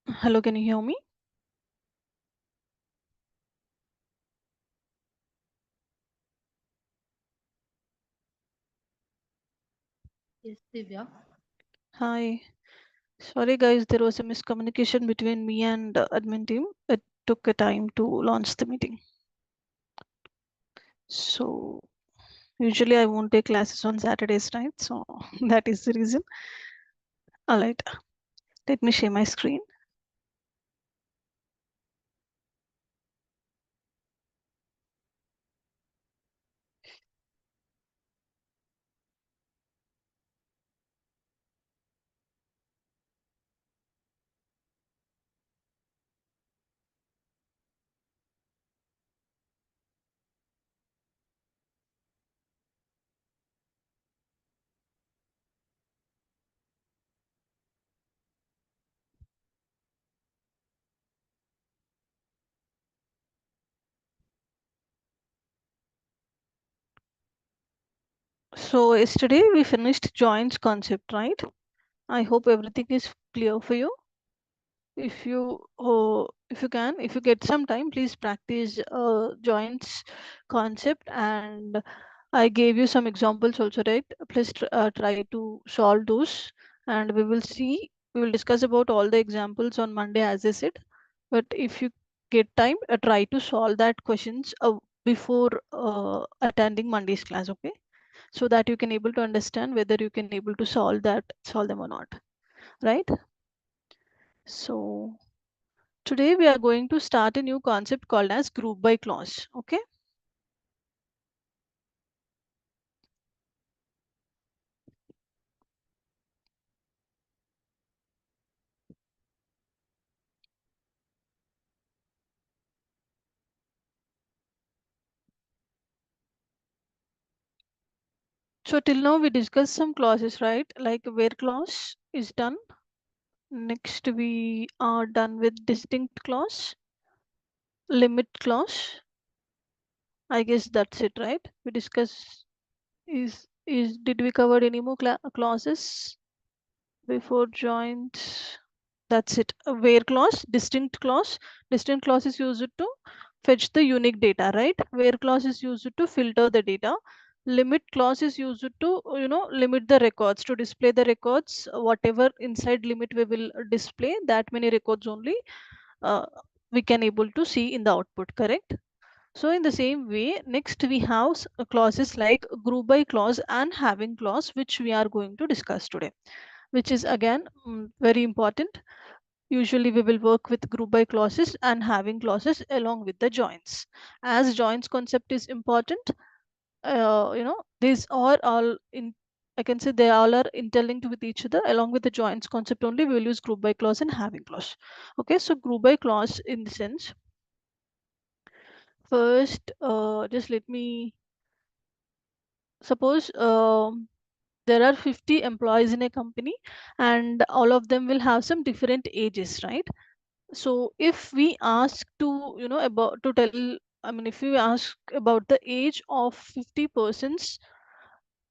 Hello, can you hear me? Yes, Divya. Hi. Sorry, guys, there was a miscommunication between me and admin team. It took a time to launch the meeting. So, usually I won't take classes on Saturdays, right? So, that is the reason. All right, let me share my screen. So, yesterday we finished joints concept, right? I hope everything is clear for you. If you get some time, please practice joints concept, and I gave you some examples also, right? Please try to solve those, and we will discuss about all the examples on Monday, as I said. But if you get time, try to solve that questions before attending Monday's class, okay? So that you can able to understand whether you can able to solve them or not, right? So today we are going to start a new concept called as group by clause, okay? So till now we discussed some clauses, right? Like where clause is done. Next we are done with distinct clause, limit clause. I guess that's it, right? We discuss is did we cover any more clauses before joint? That's it. A where clause, distinct clause. Distinct clause is used to fetch the unique data, right? Where clause is used to filter the data. Limit clause is used to, limit the records, to display the records. Whatever inside limit we will display, that many records only uh, we can able to see in the output, correct? So in the same way, next we have clauses like group by clause and having clause, which we are going to discuss today, which is again very important. Usually we will work with group by clauses and having clauses along with the joins. As joins concept is important, these are all in, I can say they all are interlinked with each other. Along with the joins concept only, we will use group by clause and having clause. Okay, so group by clause in the sense, first, just let me suppose there are 50 employees in a company, and all of them will have some different ages, right? So if we ask to, about to tell, I mean, if we ask about the age of 50 persons,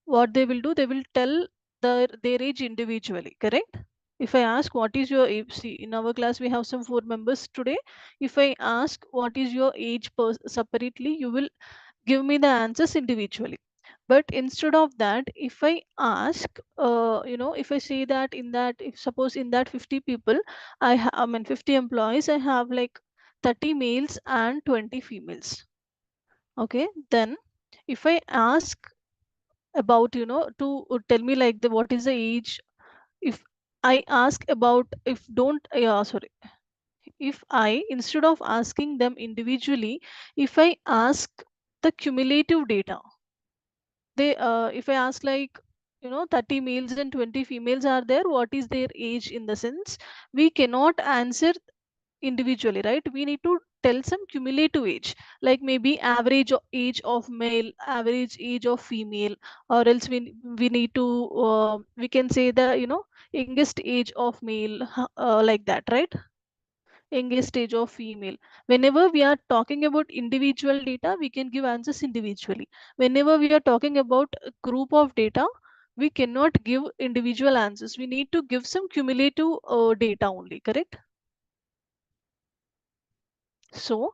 what they will do, they will tell their age individually, correct? If I ask what is your age, see, in our class we have some four members today. If I ask what is your age separately, you will give me the answers individually. But instead of that, if I ask, if I say that in that, if suppose in that 50 people, I mean 50 employees, I have like 30 males and 20 females. Okay, then if I ask about, to tell me like the what is the age, if I ask about, if don't, yeah, sorry, if I, instead of asking them individually, if I ask the cumulative data, they if I ask like, 30 males and 20 females are there, what is their age, in the sense we cannot answer individually, right? We need to tell some cumulative age, like maybe average age of male, average age of female, or else we need to we can say the, youngest age of male, like that, right? Youngest age of female. Whenever we are talking about individual data, we can give answers individually. Whenever we are talking about a group of data, we cannot give individual answers. We need to give some cumulative data only, correct? So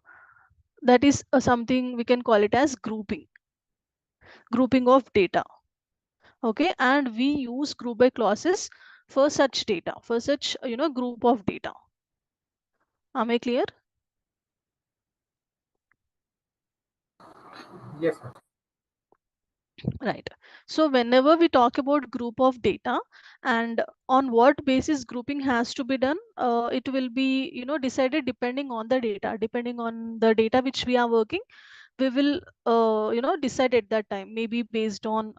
that is something we can call it as grouping of data. Okay, and we use group by clauses for such data, for such group of data. Am I clear? Yes, sir. Right. So whenever we talk about group of data and on what basis grouping has to be done, it will be decided depending on the data, depending on the data which we are working. We will decide at that time, maybe based on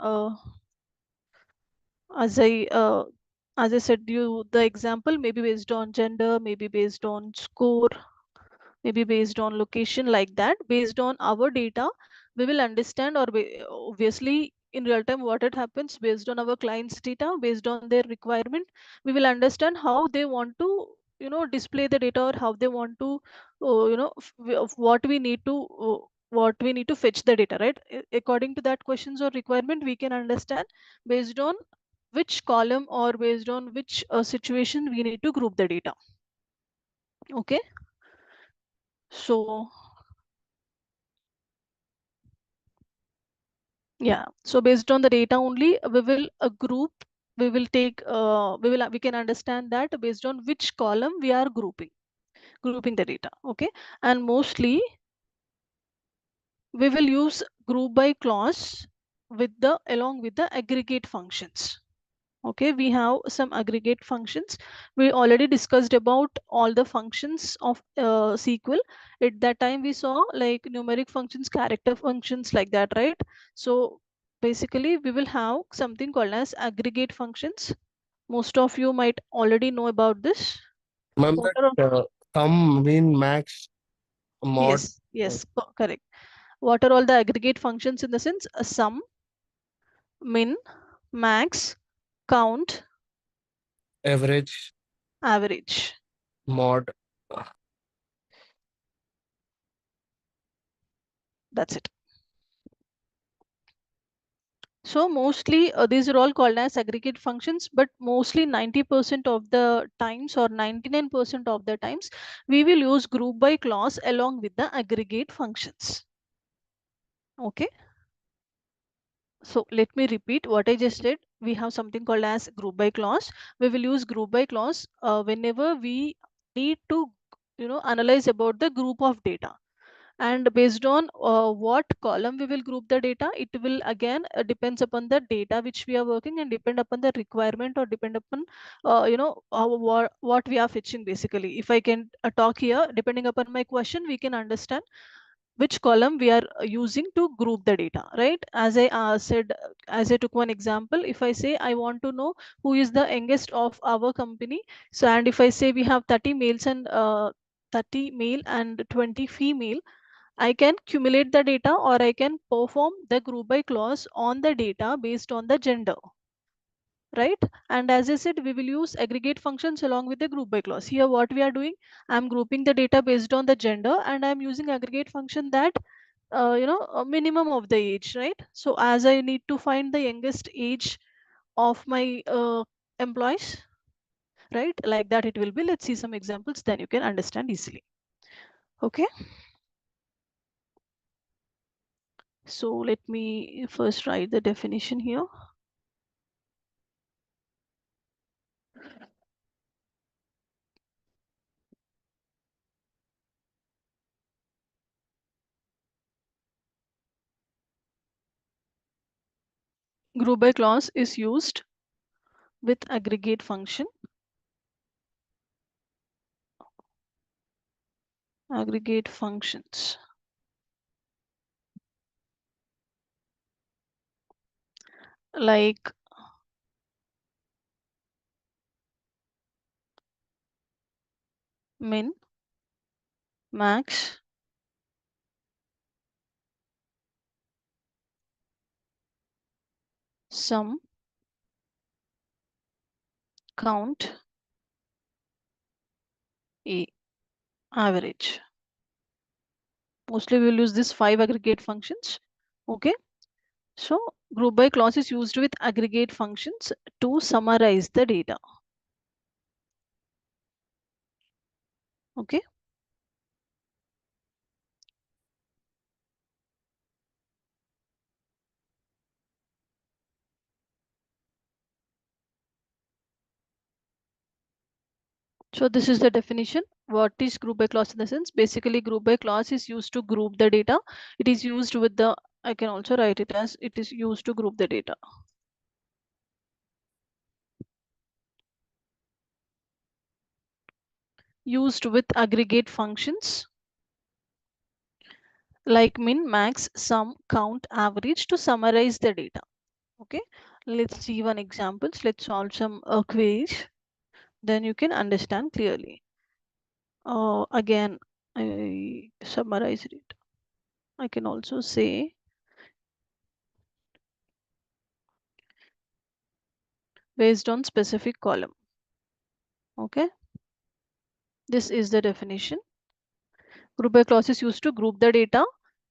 as I uh, as I said you the example, maybe based on gender, maybe based on score, maybe based on location, like that. Based on our data, we will understand, or obviously in real time what it happens, based on our clients data, based on their requirement, we will understand how they want to display the data, or how they want to of what we need to fetch the data, right? According to that questions or requirement, we can understand based on which column or based on which situation we need to group the data. Okay, so yeah, so based on the data only, we will group, we can understand that based on which column we are grouping the data. Okay, and mostly we will use group by clause with the along with the aggregate functions. Okay, we have some aggregate functions. We already discussed about all the functions of SQL. At that time we saw like numeric functions, character functions, like that, right? So basically we will have something called as aggregate functions. Most of you might already know about this. Ma'am, What that are sum, min, max, mod, yes, correct. What are all the aggregate functions in the sense sum, min, max, count, average, average. mod. That's it. So mostly these are all called as aggregate functions, but mostly 90% of the times or 99% of the times we will use group by clause along with the aggregate functions. Okay. So let me repeat what I just said. We have something called as group by clause. We will use group by clause whenever we need to analyze about the group of data, and based on what column we will group the data, it will again depends upon the data which we are working, and depend upon the requirement, or depend upon what we are fetching. Basically, if I can talk here, depending upon my question, we can understand which column we are using to group the data, right? As I said, as I took one example, if I say I want to know who is the youngest of our company, so and if I say we have 30 males and 30 male and 20 female, I can cumulate the data, or I can perform the group by clause on the data based on the gender, right? And as I said, we will use aggregate functions along with the group by clause. Here what we are doing, I'm grouping the data based on the gender, and I'm using aggregate function that a minimum of the age, right? So as I need to find the youngest age of my employees, right, like that it will be. Let's see some examples, then you can understand easily. Okay, so let me first write the definition here. Group by clause is used with aggregate function. Aggregate functions like min, max, sum, count, a, average. Mostly we will use these 5 aggregate functions. Okay, so group by clause is used with aggregate functions to summarize the data. Okay, So this is the definition. What is group by clause in the sense? Basically, group by clause is used to group the data. It is used with the, I can also write it as it is used to group the data. Used with aggregate functions like min, max, sum, count, average to summarize the data. Okay, let's see one example. Let's solve some queries. Then you can understand clearly. Again, I summarized it. I can also say based on specific column. Okay, this is the definition. Group by clause is used to group the data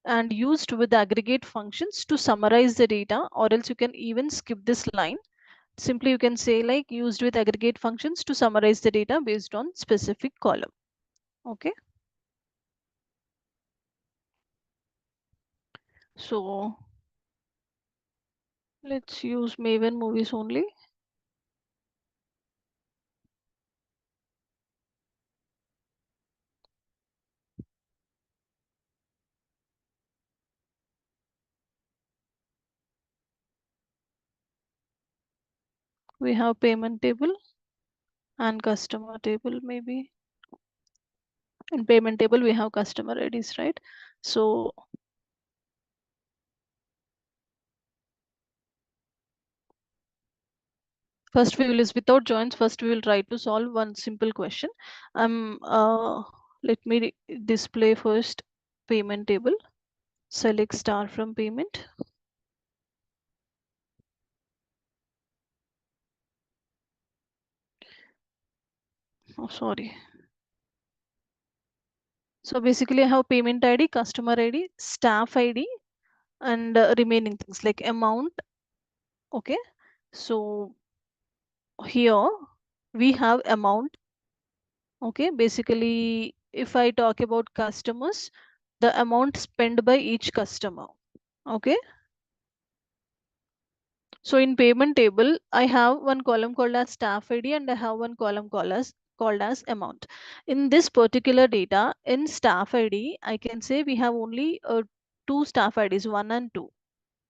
and used with aggregate functions to summarize the data, or else you can even skip this line. Simply you can say like used with aggregate functions to summarize the data based on specific column. Okay, so let's use Maven movies only. We have payment table and customer table. Maybe in payment table we have customer IDs, right? So first we will use without joins. First we will try to solve one simple question. Let me display first payment table. Select star from payment. Oh, sorry. So basically I have payment ID, customer ID, staff ID, and remaining things like amount. Okay, so here we have amount. Okay, basically if I talk about customers, the amount spent by each customer. Okay, so in payment table I have one column called as staff ID and I have one column called as amount. In this particular data in staff ID I can say we have only two staff IDs, 1 and 2.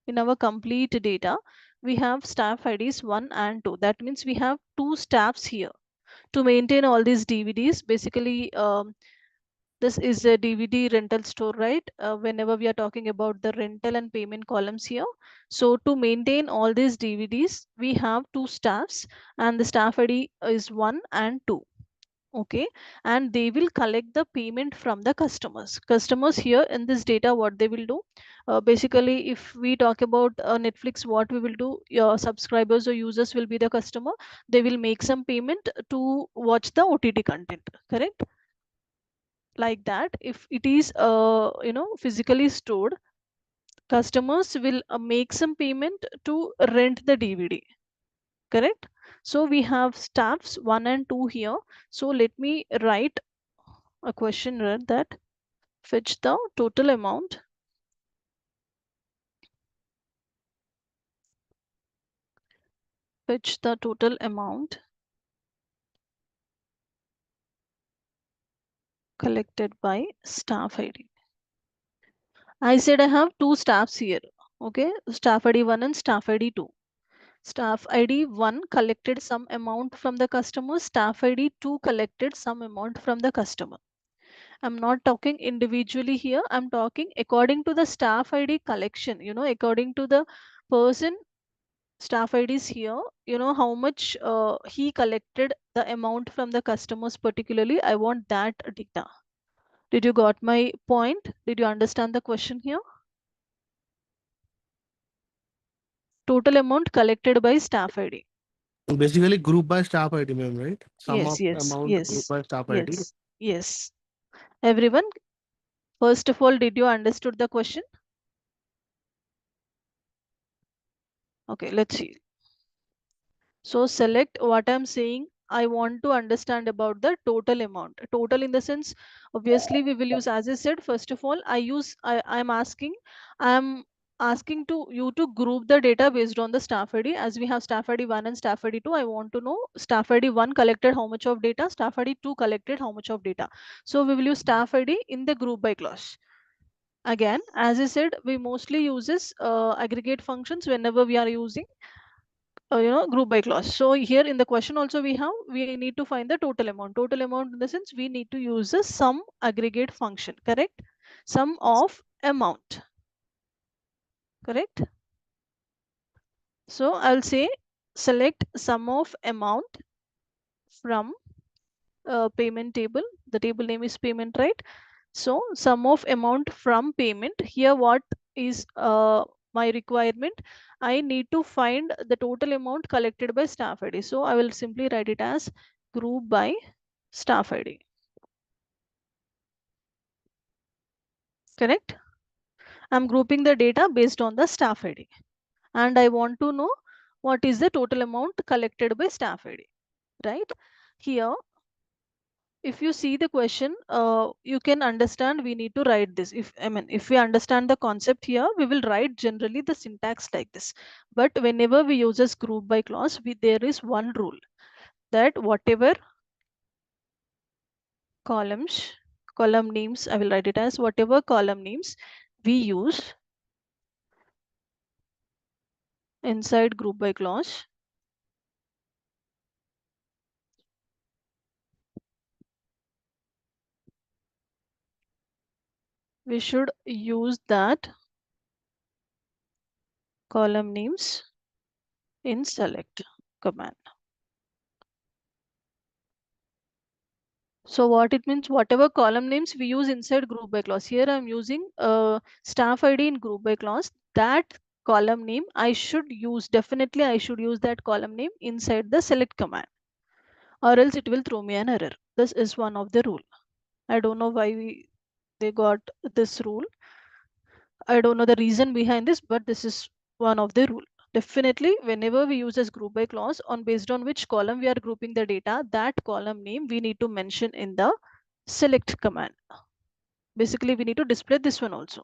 In our complete data we have staff IDs 1 and 2. That means we have two staffs here to maintain all these DVDs. Basically this is a DVD rental store, right? Whenever we are talking about the rental and payment columns here. So to maintain all these DVDs, we have two staffs and the staff ID is 1 and 2. Okay, and they will collect the payment from the customers here in this data. What they will do, basically if we talk about Netflix, what we will do, your subscribers or users will be the customer. They will make some payment to watch the OTT content, correct? Like that, if it is physically stored, customers will make some payment to rent the DVD, correct? So we have staffs 1 and 2 here. So let me write a question that fetch the total amount, fetch the total amount collected by staff ID. I said I have two staffs here. Okay, staff ID 1 and staff ID 2. Staff ID 1 collected some amount from the customer, staff ID 2 collected some amount from the customer. I'm not talking individually here, I'm talking according to the staff ID collection, according to the person staff IDs here, how much he collected the amount from the customers particularly. I want that data. Did you got my point? Did you understand the question here? Total amount collected by staff ID. Basically, group by staff ID, ma'am, right? Sum Yes, of yes, amount group yes, by staff ID. yes, yes. Everyone, first of all, did you understood the question? Okay, let's see. So select what I'm saying. I want to understand about the total amount. Total in the sense, obviously we will use, as I said, first of all, I'm asking, I'm asking to you to group the data based on the staff ID. As we have staff ID 1 and staff ID 2, I want to know staff ID 1 collected how much of data, staff ID 2 collected how much of data. So we will use staff ID in the group by clause. Again, as I said, we mostly uses aggregate functions whenever we are using group by clause. So here in the question also we need to find the total amount. Total amount in the sense we need to use the sum aggregate function, correct? Sum of amount, correct? So I'll say select sum of amount from payment table. The table name is payment, right? So sum of amount from payment. Here what is my requirement? I need to find the total amount collected by staff ID. So I will simply write it as group by staff ID. Correct? I'm grouping the data based on the staff ID. And I want to know what is the total amount collected by staff ID. Right? Here if you see the question, you can understand we need to write this. If we understand the concept here, we will write generally the syntax like this. But whenever we use this group by clause, there is one rule that whatever columns, column names, I will write it as whatever column names we use inside group by clause, we should use that column names in select command. So what it means, whatever column names we use inside group by clause. Here I'm using staff ID in group by clause. That column name I should use, definitely I should use that column name inside the select command, or else it will throw me an error. This is one of the rule. I don't know why they got this rule. I don't know the reason behind this, but this is one of the rule. Definitely, whenever we use this group by clause, on based on which column we are grouping the data, that column name we need to mention in the select command. Basically, we need to display this one also,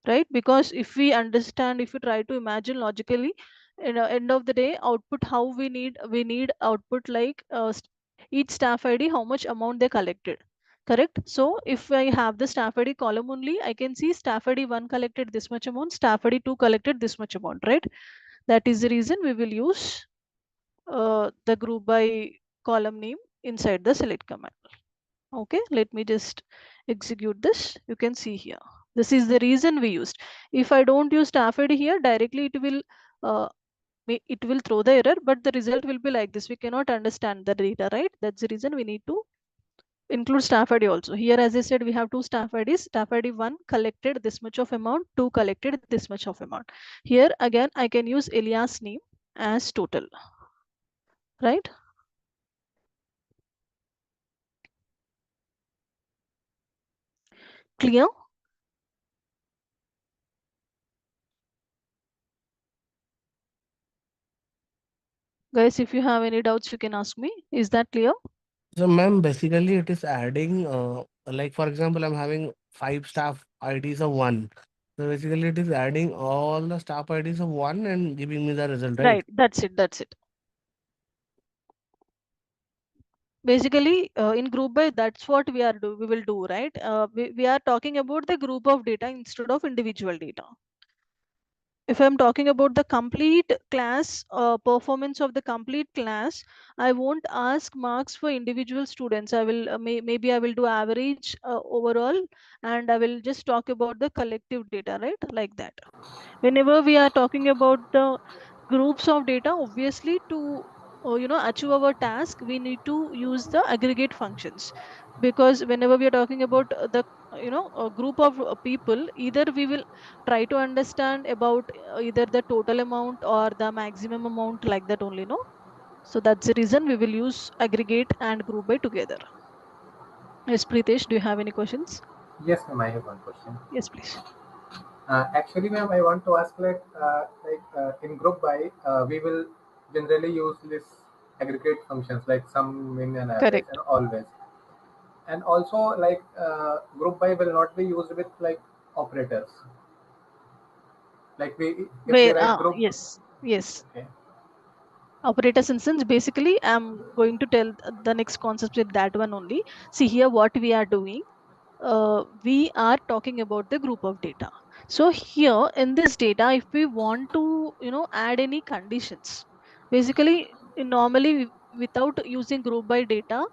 right? Because if we understand, if we try to imagine logically, in the end of the day, output how we need output like each staff ID, how much amount they collected. Correct. So if I have the staff ID column only, I can see staff ID 1 collected this much amount, staff ID 2 collected this much amount, right? That is the reason we will use the group by column name inside the select command. Okay, let me just execute this. You can see here. This is the reason we used. If I don't use staff ID here, directly uh, it will throw the error, but the result will be like this. We cannot understand the data, right? That's the reason we need to include staff ID also. Here, as I said, we have two staff IDs. Staff ID 1 collected this much of amount, 2 collected this much of amount. Here again, I can use Elias name as total, right? Clear? Guys, if you have any doubts, you can ask me. Is that clear? So, ma'am, basically it is adding, like for example, I'm having five staff IDs of one. So basically it is adding all the staff IDs of one and giving me the result, right? Right, that's it, that's it. Basically in group by, that's what we will do, right? We are talking about the group of data instead of individual data. If I'm talking about the complete class performance of the complete class, I won't ask marks for individual students. I will maybe I will do average overall, and I will just talk about the collective data, right? Like that. Whenever we are talking about the groups of data, obviously to achieve our task, we need to use the aggregate functions. Because whenever we are talking about the a group of people, either we will try to understand about either the total amount or the maximum amount, like that only, no? So that's the reason we will use aggregate and group by together. Yes, Pritesh, do you have any questions? Yes, ma'am, I have one question. Yes, please. Actually, ma'am, I want to ask in group by, we will generally use this aggregate functions like sum, min, and average, Correct. and always. And also, group by will not be used with like operators. Like we, if we Where, write group, yes, yes. okay, Operators instance, basically I'm going to tell the next concept with that one only. See here what we are doing. We are talking about the group of data. So here in this data, if we want to, add any conditions, basically normally without using group by data,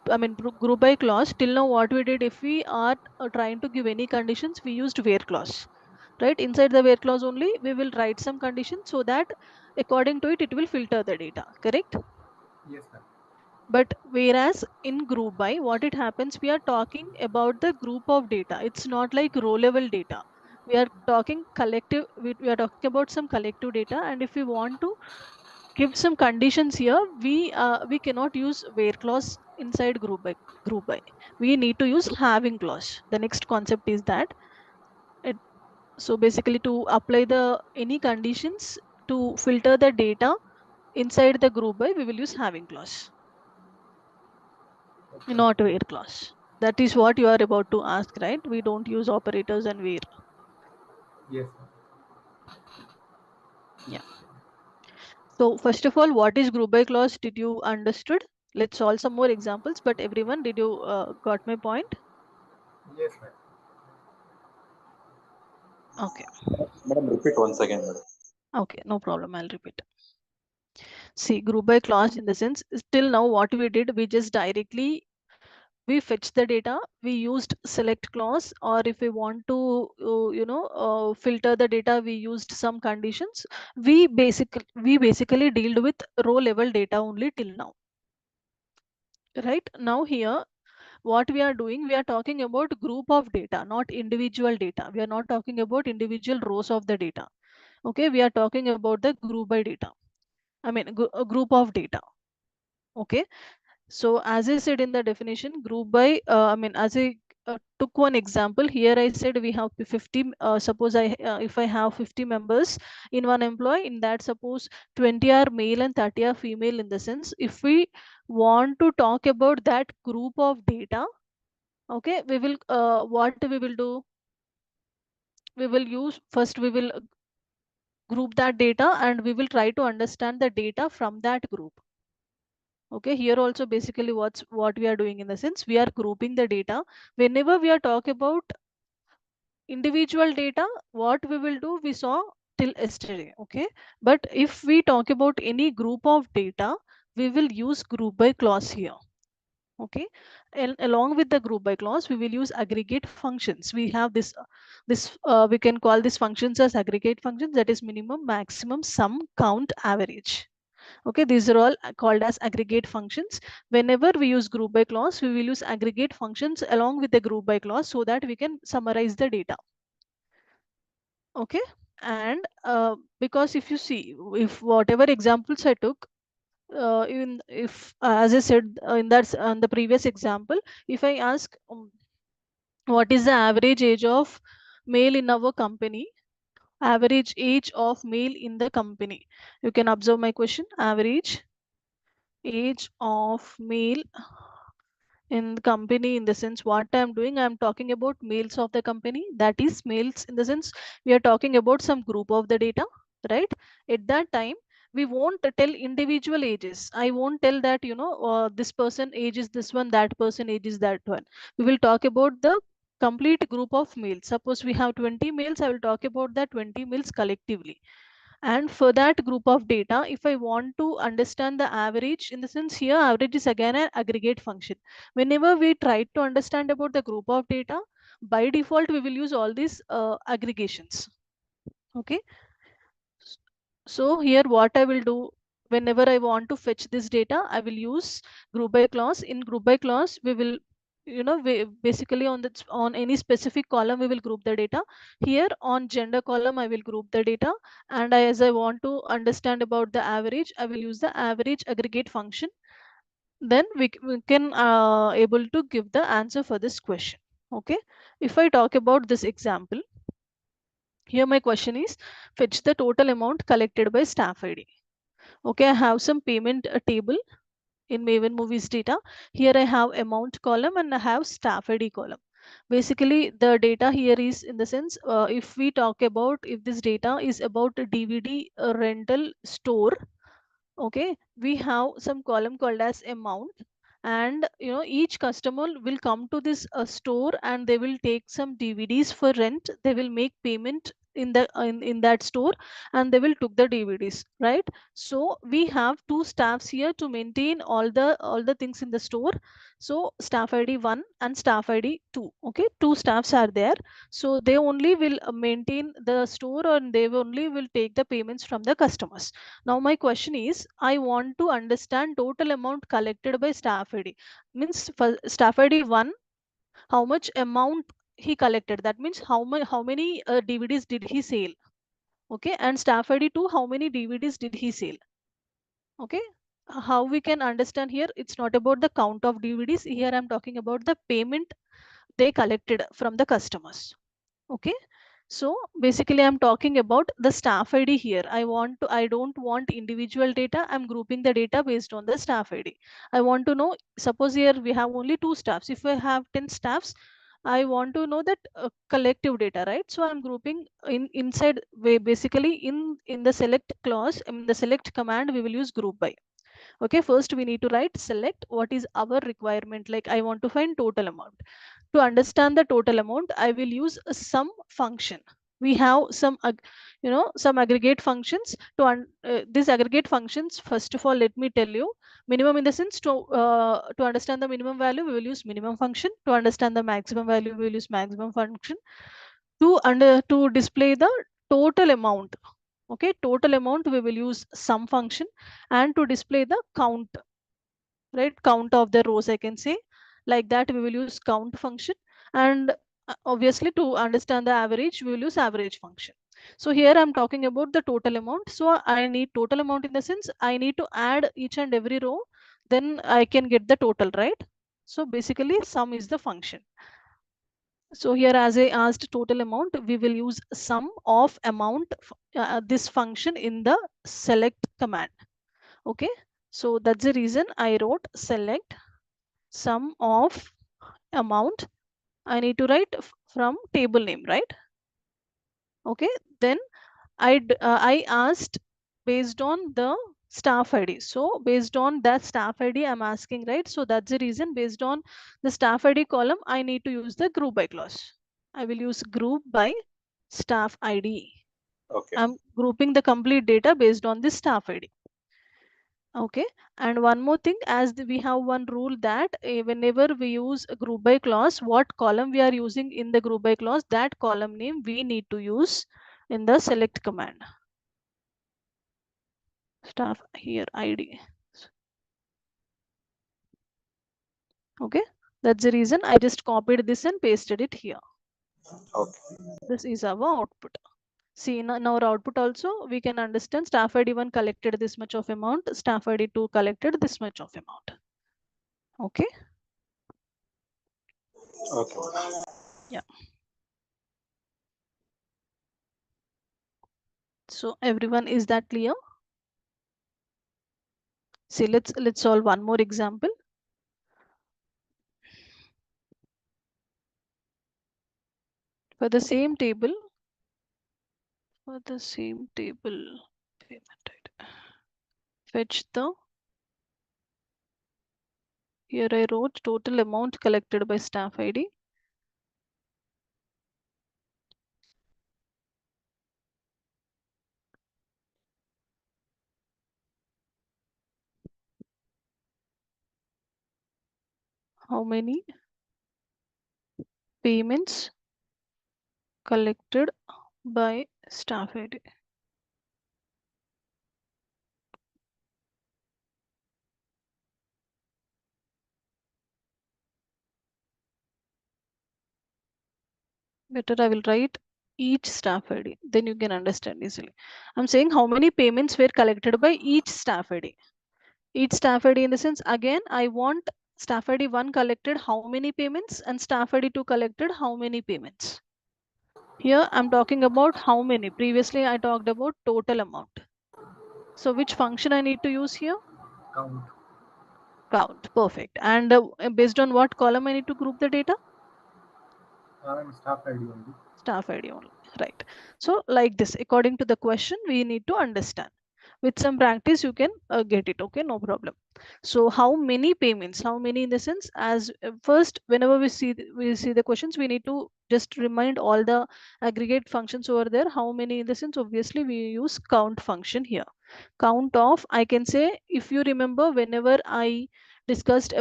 I mean group by clause, till now what we did, if we are trying to give any conditions, we used where clause, right? Inside the where clause only, we will write some conditions so that according to it, it will filter the data, correct? yes, ma'am. But whereas in group by, what it happens, we are talking about the group of data. It's not like row level data. We are talking collective, we are talking about some collective data. And if we want to give some conditions here, we cannot use where clause inside group by. We need to use having clause. The next concept is that it, so basically to apply the any conditions to filter the data inside the group by, we will use having clause, Okay. not where clause. That is what you are about to ask, right? We don't use operators and where. Yes, ma'am. Yeah. So first of all, what is group by clause? Did you understood? Let's solve some more examples. But everyone, did you got my point? Yes, ma'am. Okay. Madam, repeat once again, madam. Okay, no problem. I'll repeat. See, group by clause in the sense, till now what we did, we just directly we fetch the data, we used select clause, or if we want to filter the data, we used some conditions. We basically dealt with row level data only till now, right? Now here what we are doing, we are talking about group of data, not individual data. We are not talking about individual rows of the data. Okay, we are talking about the group by data, I mean a group of data. Okay. So as I said in the definition, group by, as I took one example here, I said we have 50, suppose if I have 50 members in one employee, in that suppose 20 are male and 30 are female. In the sense, if we want to talk about that group of data, okay, we will, what we will do, we will use, first we will group that data and we will try to understand the data from that group. Okay, here also basically what we are doing, in the sense we are grouping the data. Whenever we are talking about individual data, what we will do, we saw till yesterday. Okay, but if we talk about any group of data, we will use group by clause here. Okay, and along with the group by clause, we will use aggregate functions. We have this we can call these functions as aggregate functions, that is minimum, maximum, sum, count, average. Okay, these are all called as aggregate functions. Whenever we use group by clause, we will use aggregate functions along with the group by clause so that we can summarize the data. Okay, and because if you see, if whatever examples I took, in if as I said in that the previous example, if I ask what is the average age of male in our company, average age of male in the company, you can observe my question. Average age of male in the company, in the sense what I'm doing, I'm talking about males of the company, that is males, in the sense we are talking about some group of the data, right? At that time, we won't tell individual ages. I won't tell that, this person age is this one, that person age is that one. We will talk about the complete group of males. Suppose we have 20 males, I will talk about that 20 males collectively. And for that group of data, if I want to understand the average, in the sense here average is again an aggregate function. Whenever we try to understand about the group of data, by default we will use all these aggregations. Okay. So here what I will do, whenever I want to fetch this data, I will use group by clause. In group by clause, we will, we basically on any specific column, we will group the data. Here on gender column, I will group the data. And as I want to understand about the average, I will use the average aggregate function. Then we can able to give the answer for this question. Okay. If I talk about this example, here my question is, fetch the total amount collected by staff ID. Okay, I have some payment table in Maven Movies data. Here I have amount column and I have staff ID column. Basically, the data here is in the sense, if we talk about, if this data is about a DVD rental store, okay, we have some column called as amount, and each customer will come to this store and they will take some DVDs for rent. They will make payment in the in that store, and they will took the DVDs, right? So we have two staffs here to maintain all the things in the store. So staff ID 1 and staff ID 2, okay, two staffs are there. So they only will maintain the store, and they only will take the payments from the customers. Now my question is, I want to understand total amount collected by staff ID. Means for staff ID 1, how much amount he collected. That means how many DVDs did he sell? Okay, and staff ID 2, how many DVDs did he sell? Okay, how we can understand here? It's not about the count of DVDs. Here I'm talking about the payment they collected from the customers. Okay, so basically I'm talking about the staff ID here. I don't want individual data. I'm grouping the data based on the staff ID. I want to know, suppose here we have only two staffs. If I have 10 staffs, I want to know that collective data, right? So I'm grouping inside way, basically in the select clause, in the select command, we will use group by. Okay, first we need to write select what is our requirement. Like I want to find total amount. To understand the total amount, I will use a sum function. We have some some aggregate functions. These aggregate functions, first of all, let me tell you, minimum in the sense, to understand the minimum value, we will use minimum function. To understand the maximum value, we will use maximum function. To display the total amount, okay, total amount, we will use sum function. And to display the count, right, count of the rows, I can say, like that, we will use count function. And obviously, to understand the average, we will use average function. So here I'm talking about the total amount. So I need total amount in the sense, I need to add each and every row, then I can get the total, right? So basically sum is the function. So here, as I asked total amount, we will use sum of amount, this function in the select command. Okay, so that's the reason I wrote select sum of amount. I need to write from table name, right? Okay, then I asked based on the staff ID. So based on that staff ID, I'm asking, right? So that's the reason, based on the staff ID column, I need to use the group by clause. I will use group by staff ID. Okay. I'm grouping the complete data based on this staff ID. Okay, and one more thing, as we have one rule that whenever we use a group by clause, what column we are using in the group by clause, that column name we need to use in the select command. Staff here ID. Okay, that's the reason I just copied this and pasted it here. Okay. This is our output. See, in our output also, we can understand staff ID 1 collected this much of amount, staff ID 2 collected this much of amount. Okay. Okay. Yeah. So everyone, is that clear? See, let's solve one more example. For the same table, payment item, fetch the, here I wrote total amount collected by staff ID. How many payments collected by staff ID? Better I will write each staff ID, then you can understand easily. I'm saying how many payments were collected by each staff ID. Each staff ID in the sense, again, I want staff ID 1 collected how many payments and staff ID 2 collected how many payments. Here I'm talking about how many. Previously I talked about total amount. So which function I need to use here? Count. Count. Perfect. And based on what column I need to group the data? Staff ID only. Staff ID only, right? So like this, according to the question, we need to understand. With some practice, you can get it. Okay, no problem. So how many payments? How many in the sense as first, whenever we see the questions, we need to just remind all the aggregate functions over there. How many in the sense? Obviously, we use count function here. Count of, I can say, if you remember, whenever I discussed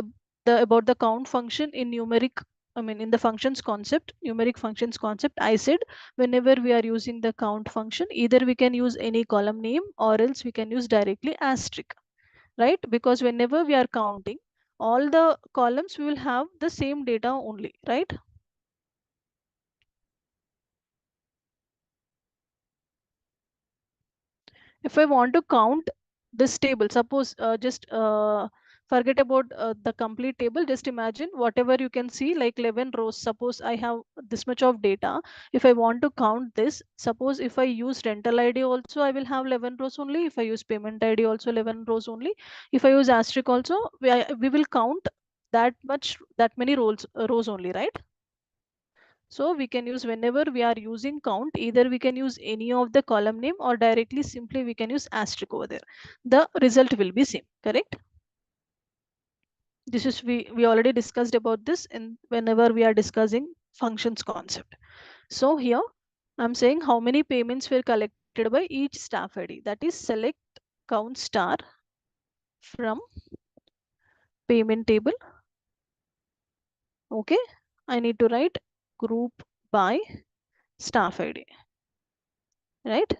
about the count function in numeric, I mean, in the functions concept, numeric functions concept, I said whenever we are using the count function, either we can use any column name or else we can use directly asterisk, right? Because whenever we are counting, all the columns we will have the same data only, right? If I want to count this table, suppose just forget about the complete table, just imagine whatever you can see like 11 rows. Suppose I have this much of data. If I want to count this, suppose if I use rental ID also, I will have 11 rows only. If I use payment ID also 11 rows only. If I use asterisk also, we will count that many rows only, right? So we can use whenever we are using count, either we can use any of the column name or directly simply we can use asterisk over there. The result will be same, correct? This is we already discussed about this in whenever we are discussing functions concept. So here I'm saying how many payments were collected by each staff ID. That is select count star from payment table. Okay. I need to write group by staff ID, right?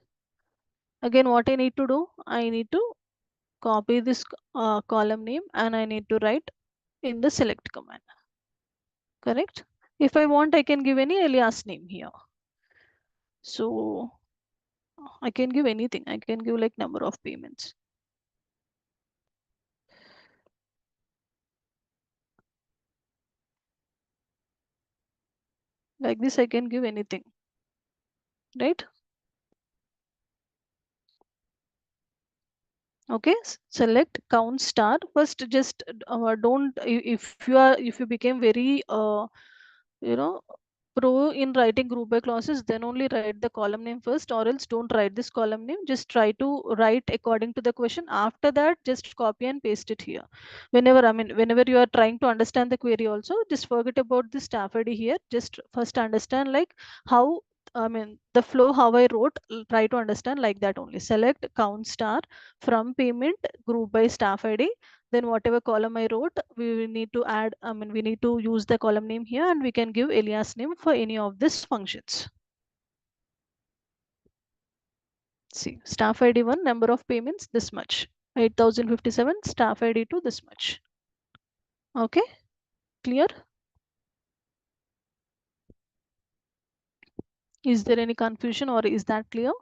Again, what I need to do, I need to copy this column name and I need to write in the select command, correct? If I want, I can give any alias name here. So I can give anything. I can give like number of payments. Like this, I can give anything, right? Okay, select count star. First, just don't, if you became very you know pro in writing group by clauses, then only write the column name first, or else don't write this column name. Just try to write according to the question. After that, just copy and paste it here. Whenever, I mean, whenever you are trying to understand the query also, just forget about the staff ID here. Just first understand like how, I mean, the flow how I wrote, try to understand like that only. Select count star from payment group by staff ID. Then whatever column I wrote, we will need to add, I mean, we need to use the column name here and we can give alias name for any of these functions. See, staff ID 1, number of payments, this much. 8057, staff ID 2, this much. Okay, clear? Is there any confusion or is that clear?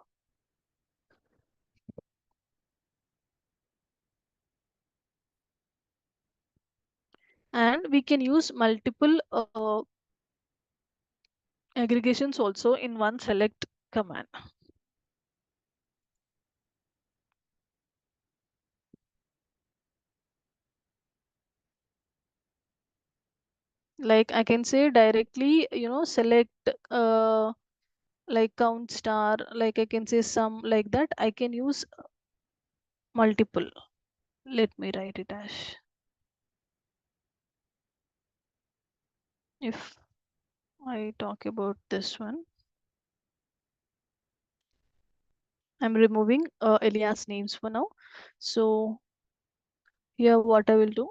And we can use multiple aggregations also in one select command. Like I can say directly, select like count star, like I can say some like that. I can use multiple. Let me write it as, if I talk about this one, I'm removing alias names for now. So here what I will do,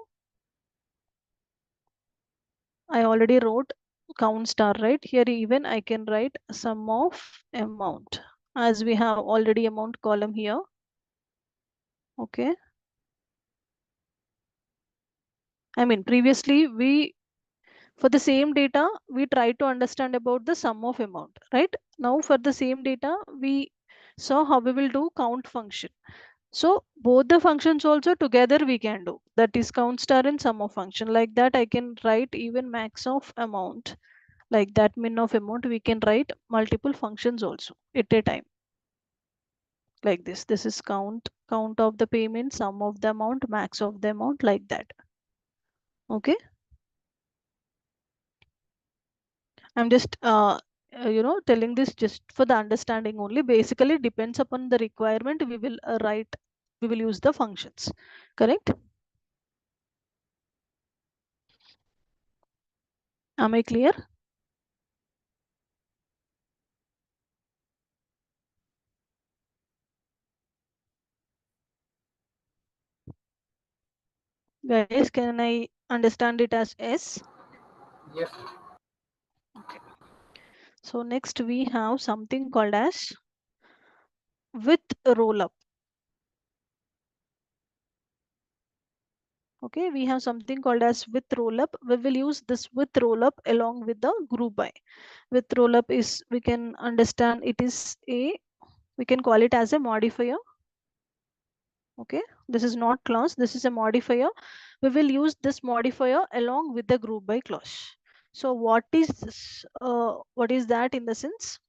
I already wrote count star, right? Here even I can write sum of amount, as we have already amount column here. Okay. I mean, previously for the same data, we tried to understand about the sum of amount, right? Now for the same data, we saw how we will do count function. So both the functions also together we can do. That is count star and sum of function. Like that, I can write even max of amount. Like that, min of amount, we can write multiple functions also at a time. Like this. This is count of the payment, sum of the amount, max of the amount, like that. Okay. I'm just telling this just for the understanding only. Basically depends upon the requirement, we will write, we will use the functions. Correct? Am I clear? Guys, can I understand it as S? Yes. Okay. So next we have something called as with roll up. Okay, we have something called as with roll up. We will use this with roll up along with the group by. With roll up is, we can understand it is a, we can call it as a modifier. Okay, this is not clause, this is a modifier. We will use this modifier along with the group by clause. So what is this, what is that in the sense?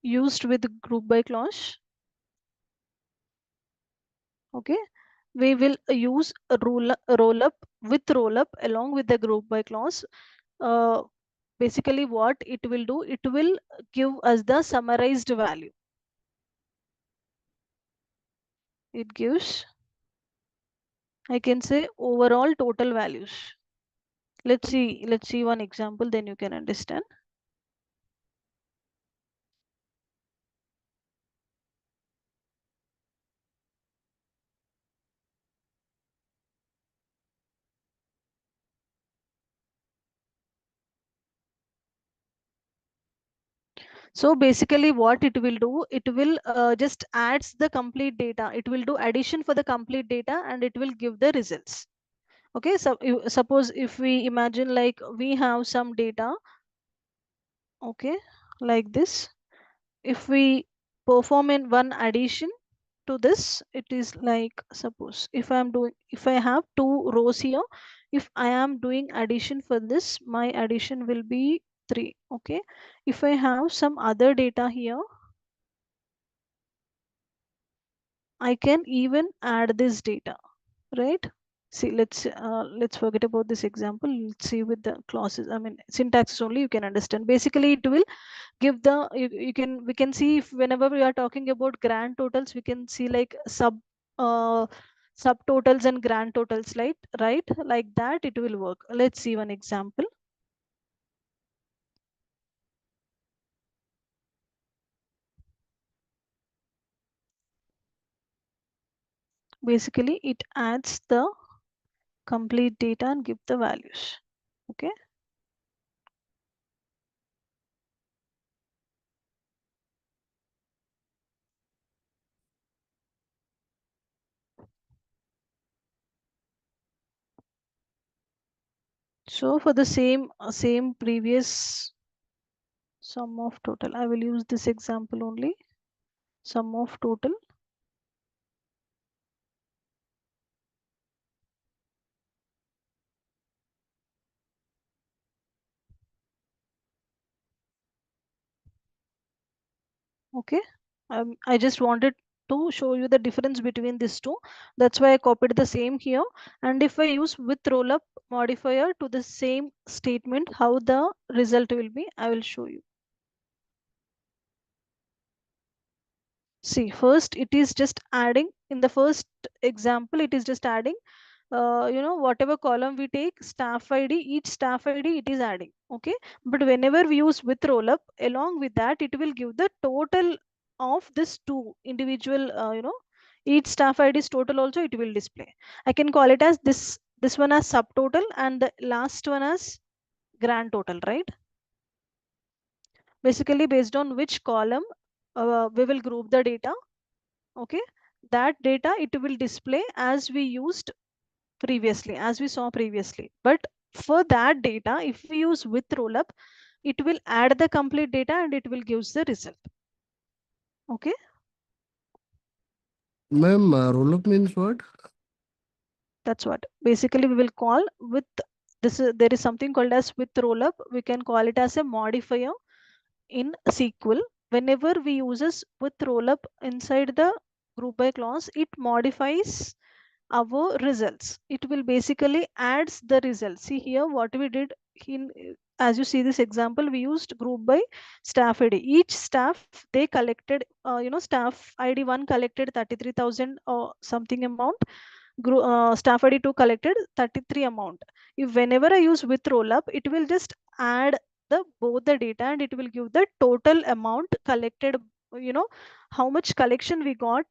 Used with group by clause. Okay, we will use a roll up with roll up along with the group by clause. Basically what it will do, it will give us the summarized value. It gives, I can say, overall total values. Let's see one example, then you can understand. So basically what it will do, it will just adds the complete data. It will do addition for the complete data and it will give the results. Okay, so suppose if we imagine like we have some data, okay, like this. If we perform in one addition to this, it is like, suppose if I am doing, if I have two rows here, if I am doing addition for this, my addition will be 3. Okay, if I have some other data here, I can even add this data, right? See, let's forget about this example. Let's see with the clauses, I mean syntax only, you can understand. Basically it will give the, you can, we can see if whenever we are talking about grand totals, we can see like uh subtotals and grand totals, right, like that it will work. Let's see one example. Basically it adds the complete data and give the values. Okay, so for the same previous sum of total, I will use this example only. Sum of total, okay. I just wanted to show you the difference between these two. That's why I copied the same here. And if I use with rollup modifier to the same statement, how the result will be, I will show you. See, first it is just adding. In the first example, it is just adding. Whatever column we take, staff ID, each staff ID it is adding. Okay, but whenever we use with rollup, along with that, it will give the total of this two individual. Each staff ID's total also it will display. I can call it as this one as subtotal and the last one as grand total, right? Basically, based on which column we will group the data. Okay, that data it will display as we used previously, as we saw previously. But for that data, if we use with rollup, it will add the complete data and it will give the result. Okay, Ma'am, roll-up means what? that's what basically we will call with this. There is something called as with rollup. We can call it as a modifier in SQL. whenever we uses with roll up inside the group by clause, it modifies our results. It will basically adds the results. See here what we did in, as you see this example, we used group by staff ID. Each staff they collected, staff ID 1 collected 33,000 or something amount. Staff ID 2 collected 33 amount. If whenever I use with roll up, it will just add the both the data and it will give the total amount collected, you know, how much collection we got,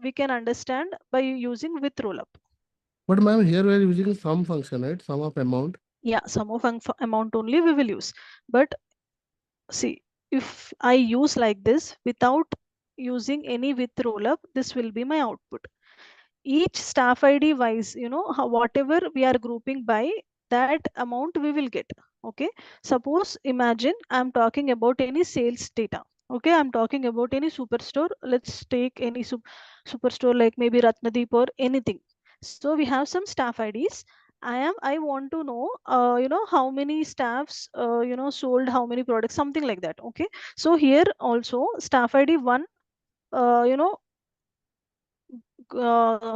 we can understand by using with roll up. But ma'am, here we are using sum function, right? Sum of amount. Yeah, sum of amount only we will use. But see, if I use like this without using any with roll up, this will be my output. Each staff ID wise, whatever we are grouping by, that amount we will get. Okay, suppose imagine I'm talking about any sales data. Okay, I'm talking about any superstore. Let's take any superstore like maybe Ratnadeep or anything. So we have some staff IDs. I want to know, how many staffs, sold how many products, something like that. Okay, so here also staff ID one, uh, you know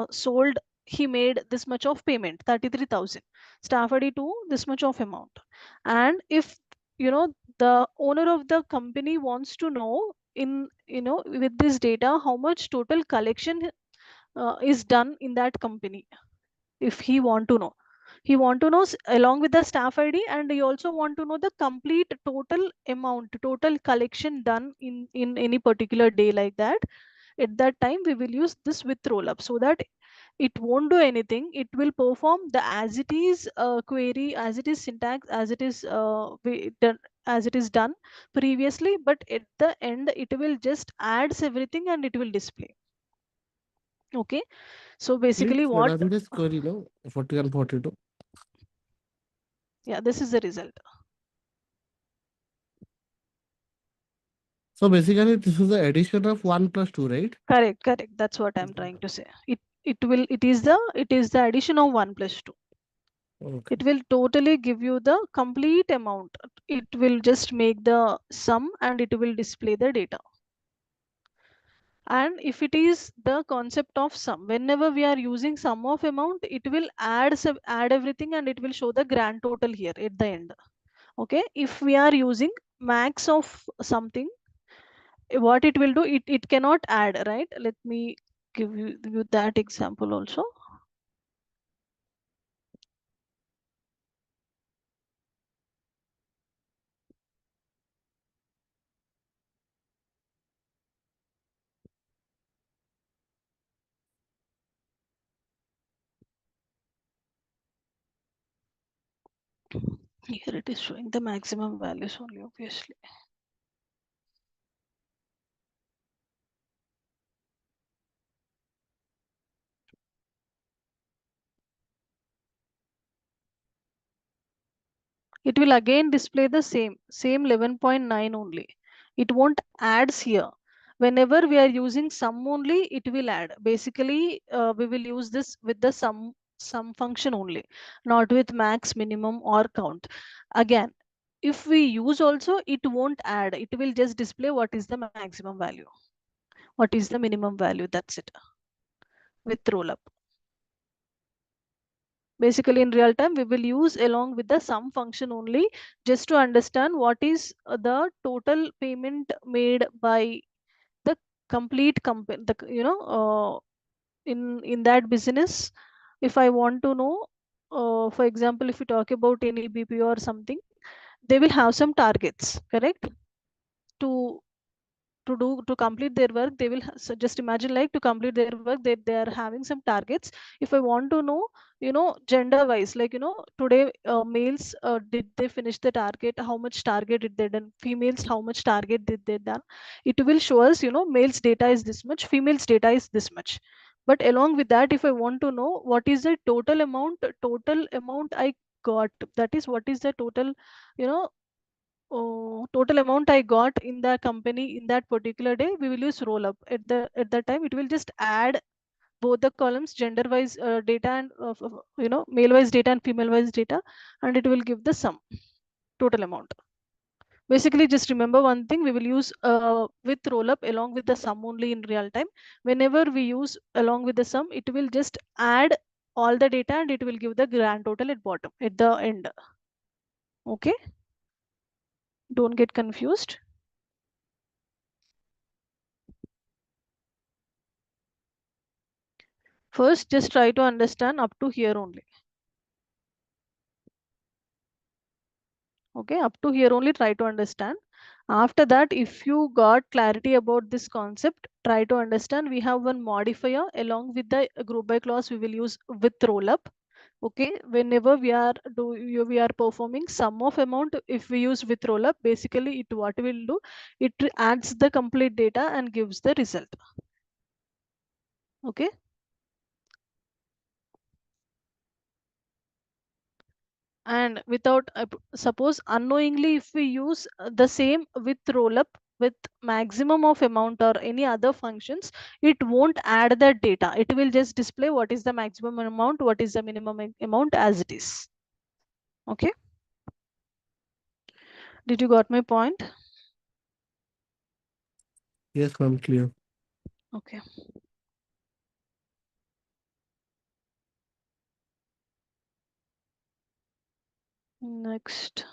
sold, he made this much of payment, 33,000. Staff ID 2 this much of amount. And if the owner of the company wants to know in, with this data how much total collection is done in that company. If he want to know, along with the staff ID, and he also want to know the complete total amount, total collection done in any particular day, like that. At that time we will use this with roll up, so that it won't do anything. It will perform the as it is query, as it is syntax, as it is done, as it is done previously, but at the end it will just adds everything and it will display. Okay, so basically Please what, run this query, no? 40 and 42. yeah, this is the result. So basically, this is the addition of 1 plus 2, right? Correct, that's what I'm trying to say. It is the addition of 1 plus 2. Okay. It will totally give you the complete amount. It will just make the sum and it will display the data. And if it is the concept of sum, whenever we are using sum of amount, it will add everything and it will show the grand total here at the end. Okay, if we are using max of something, what it will do, it cannot add, right? Let me give you that example also. Here it is showing the maximum values only, obviously. It will again display the same 11.9 only. It won't adds here. Whenever we are using sum only, it will add. Basically we will use this with the sum function only, not with max, minimum or count. Again, if we use also, it won't add. It will just display what is the maximum value, what is the minimum value, that's it, with roll up. Basically in real time we will use along with the sum function only, just to understand what is the total payment made by the complete company, in that business. If I want to know, for example, if we talk about any BPO or something, they will have some targets, correct? To to do to complete their work, they will so just imagine, like, to complete their work, they are having some targets. If I want to know, gender wise, like, today, males, did they finish the target, how much target did they done, females how much target did they done, it will show us, males data is this much, females data is this much. But along with that, if I want to know what is the total amount I got, that is what is the total, you know total amount I got in the company in that particular day, we will use roll up. At that time, it will just add both the columns, gender wise data and male wise data and female wise data, and it will give the sum, total amount, Basically, just remember one thing, we will use with roll up along with the sum only in real time. Whenever we use along with the sum, it will just add all the data and it will give the grand total at bottom, at the end. Okay, don't get confused. First, just try to understand up to here only. Okay, up to here only try to understand. After that, if you got clarity about this concept, try to understand. We have one modifier along with the group by clause. We will use with roll up. Okay, whenever we are performing sum of amount, if we use with roll up, basically it what will do, it adds the complete data and gives the result. Okay, and without suppose unknowingly if we use the same with roll up with maximum of amount or any other functions, it won't add that data. It will just display what is the maximum amount, what is the minimum amount as it is. Okay, did you got my point? Yes, ma'am, clear. Okay, next.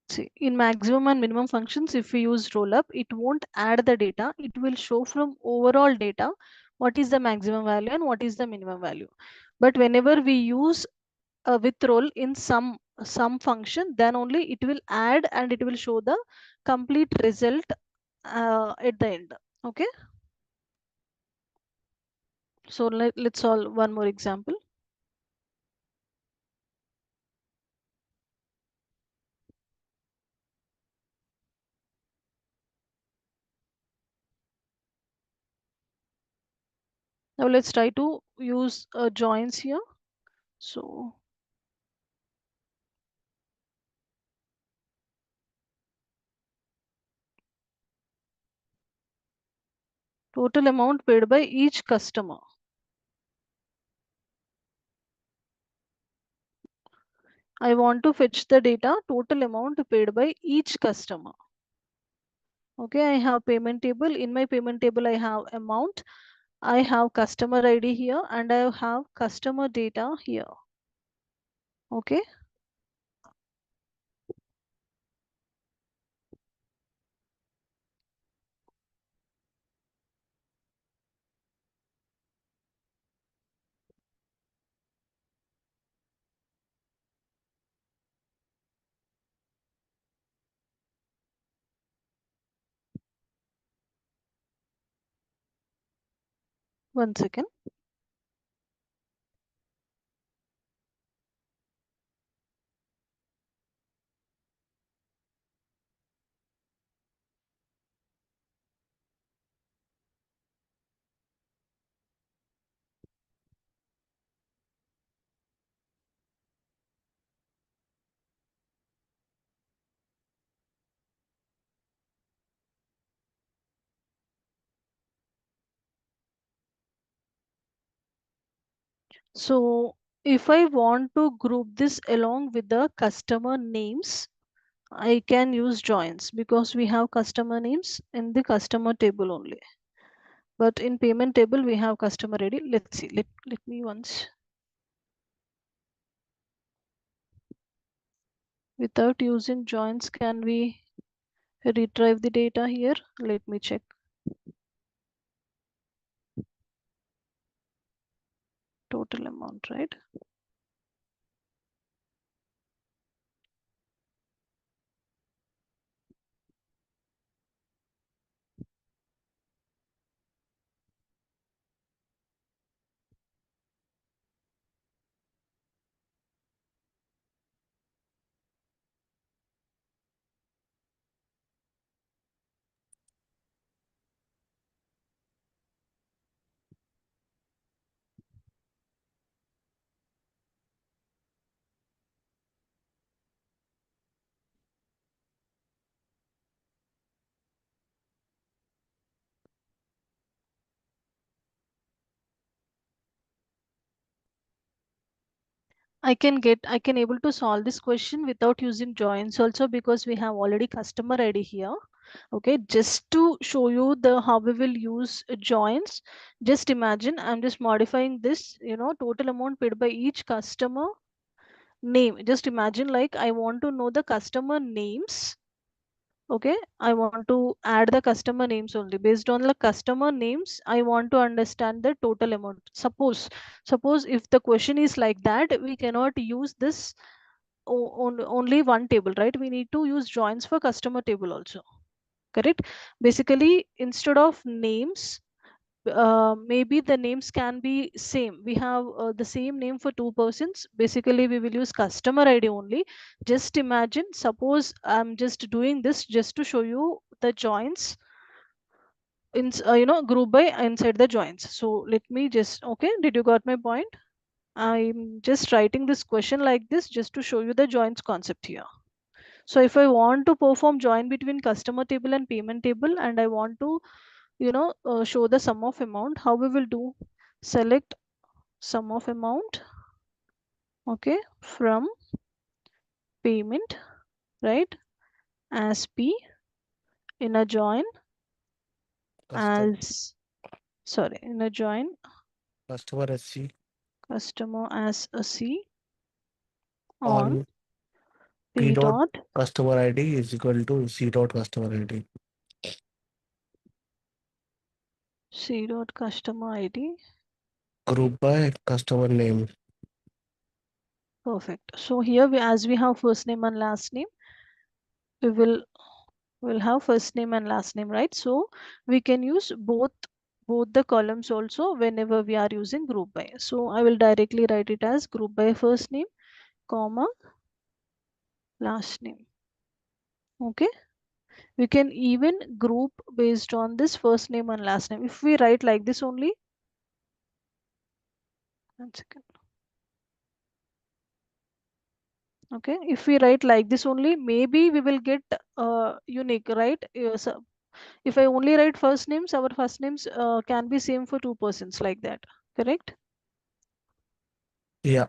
See, in maximum and minimum functions, if we use rollup, it won't add the data. It will show from overall data what is the maximum value and what is the minimum value. But whenever we use a with roll in some function, then only it will add and it will show the complete result at the end. Okay. So let's solve one more example. Now let's try to use joins here. So total amount paid by each customer. I want to fetch the data total amount paid by each customer. Okay, I have payment table. In my payment table, I have amount, I have customer ID here, and I have customer data here. Okay. One second. So if I want to group this along with the customer names, I can use joins because we have customer names in the customer table only. But in payment table, we have customer ID. Let's see. Let me once. Without using joins, can we retrieve the data here? Let me check. Total amount, right? I can able to solve this question without using joins also, because we have already customer ID here. Okay, just to show you the how we will use joins, just imagine I'm just modifying this, total amount paid by each customer name. Just imagine like I want to know the customer names. Okay, I want to add the customer names only. Based on the customer names, I want to understand the total amount. Suppose if the question is like that, we cannot use this on only one table, right? We need to use joins for customer table also. Correct. Basically, instead of names, maybe the names can be same. We have the same name for two persons. Basically, we will use customer ID only. Just imagine, suppose I'm just doing this just to show you the joins in group by inside the joins. So let me just, okay, did you got my point? I'm just writing this question like this just to show you the joins concept here. So if I want to perform join between customer table and payment table, and I want to show the sum of amount, how we will do? Select sum of amount, okay, from payment, right, as P, in a join Custom as, sorry, in a join customer SC customer as a C on on P P dot dot customer ID is equal to C dot customer ID. C dot customer ID. Group by customer name. Perfect. So here as we have first name and last name, we will have first name and last name, right? So we can use both the columns also whenever we are using group by. So I will directly write it as group by first name, comma, last name. Okay. We can even group based on this first name and last name. If we write like this only, 1 second. Okay, if we write like this only, maybe we will get unique, right? So if I only write first names, our first names can be same for two persons, like that. Correct? Yeah.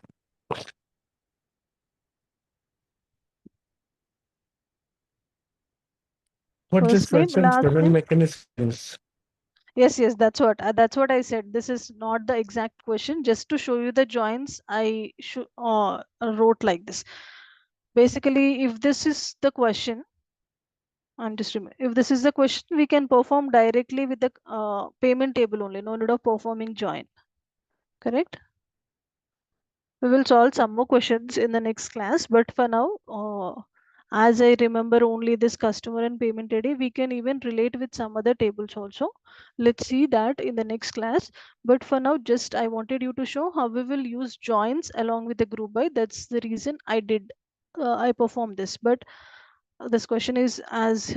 But this First name, question last doesn't name. make any sense. Yes, that's what I said. This is not the exact question. Just to show you the joins, I should wrote like this. Basically, if this is the question, if this is the question, we can perform directly with the payment table only. No need of performing join. Correct? We will solve some more questions in the next class, but for now, as I remember only this customer and payment ID, we can even relate with some other tables also. Let's see that in the next class. But for now, just I wanted you to show how we will use joins along with the group by. That's the reason I performed this. But this question is, as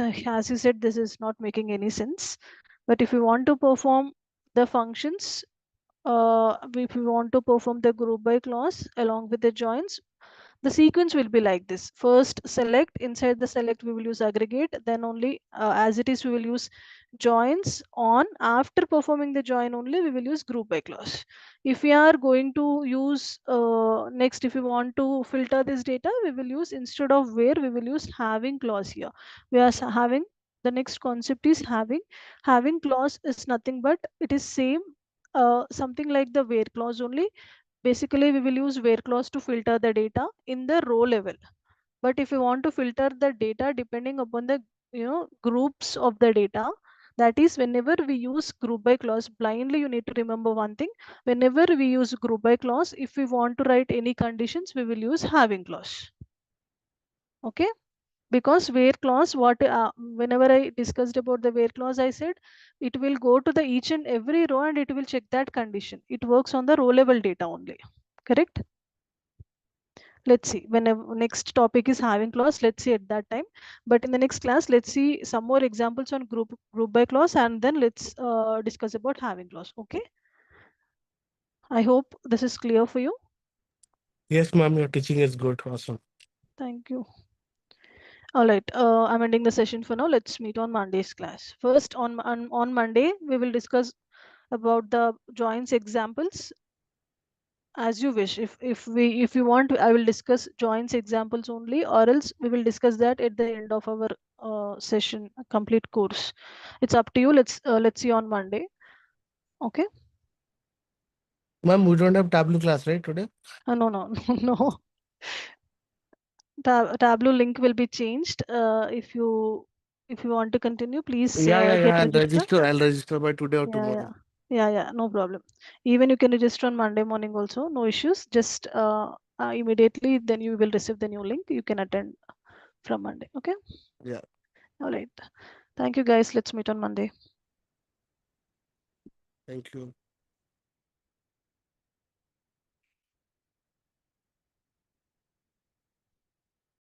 you said, this is not making any sense. But if you want to perform the functions, if we want to perform the group by clause along with the joins, the sequence will be like this. First select, inside the select we will use aggregate, then only as it is we will use joins on. After performing the join only we will use group by clause. If we are going to use next, if we want to filter this data, we will use, instead of where, we will use having clause here. We are having, the next concept is having clause is nothing but it is same, something like the where clause only. Basically we will use where clause to filter the data in the row level. But if you want to filter the data depending upon the groups of the data, that is whenever we use group by clause, blindly you need to remember one thing. Whenever we use group by clause, if we want to write any conditions, we will use having clause. Okay, because where clause, what whenever I discussed about the where clause, I said it will go to the each and every row and it will check that condition. It works on the row level data only. Correct? Let's see, whenever next topic is having clause, let's see at that time. But in the next class, let's see some more examples on group by clause, and then let's discuss about having clause. Okay, I hope this is clear for you. Yes, ma'am, your teaching is good. Awesome. Thank you. All right, I'm ending the session for now. Let's meet on Monday's class. First, on Monday we will discuss about the joins examples, as you wish. If you want, I will discuss joints examples only, or else we will discuss that at the end of our session, complete course. It's up to you. Let's see on Monday. Okay. Ma'am, we don't have Tableau class, right, today? No, no, no. Tableau link will be changed. If you want to continue, please get I'll registered. register. I'll register by today or Yeah, tomorrow. yeah, yeah, yeah. No problem. Even you can register on Monday morning also. No issues. Just immediately, then you will receive the new link. You can attend from Monday. Okay. Yeah. All right. Thank you, guys. Let's meet on Monday. Thank you.